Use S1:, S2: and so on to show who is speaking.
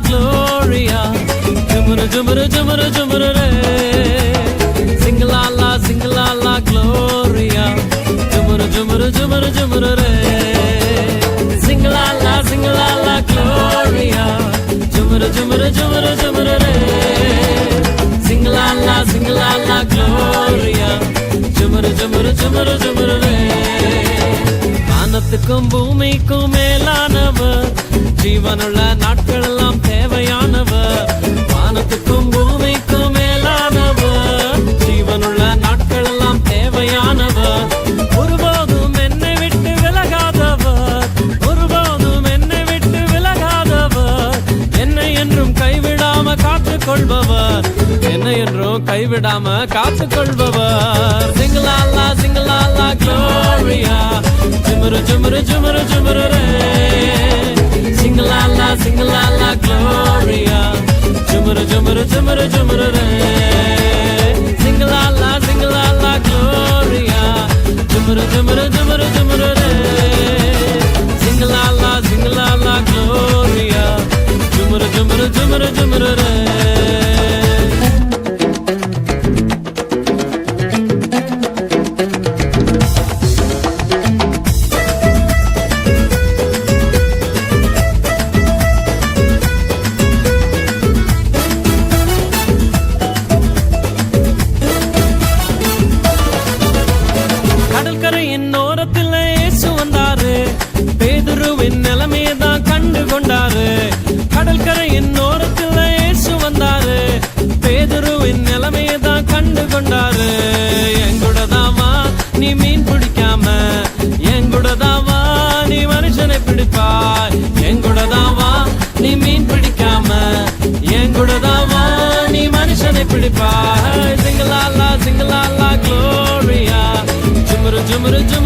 S1: Gloria, jumuru jumuru jumuru jumuru re. Sing la la Gloria, jumuru jumuru jumuru jumuru re. Sing la la Gloria, jumuru jumuru jumuru jumuru re. Sing la la Gloria, jumuru jumuru jumuru jumuru re. வானத்துக்கும் பூமிக்கும் மேலானவர், ஜீவனுள்ள நாட்கள் எல்லாம் தேவையானவர். வானத்துக்கும் பூமிக்கும் மேலானவர், ஜீவனுள்ள நாட்கள் எல்லாம் தேவையானவர். ஒருபோதும் என்னை விட்டு விலகாதவர், ஒருபோதும் என்னை விட்டு விலகாதவர். என்னை என்றும் கைவிடாம காத்துக்கொள்பவர், என்னை என்றும் கைவிடாம காத்துக்கொள்பவர். சிங்கலாலா Gloria, jumuru jumuru jumuru jumuru re. Sing la la Gloria, jumuru jumuru jumuru jumuru re. Sing la la Gloria, jumuru jumuru jumuru jumuru re. Sing la la Gloria, jumuru jumuru jumuru jumuru re. கடற்கரையின் ஓரத்தில் இயேசு வந்தாரு, பேதுருவின் நிலைமையதான் கண்டு கொண்டாரு. கடற்கரையின் ஓரத்தில் இயேசு வந்தாரு, பேதுருவின் நிலைமையதான் கண்டு கொண்டாரு. எங்கூடதாவா நீ மீன் பிடிக்காம, எங்கூடதாவா நீ மனுஷனை பிடிப்பாய். எங்கூடதாவா நீ மீன் பிடிக்காம, எங்கூடதாவா நீ மனுஷனை பிடிப்பாய். சிங்கலாலா Gloria, jumuru jumuru jumuru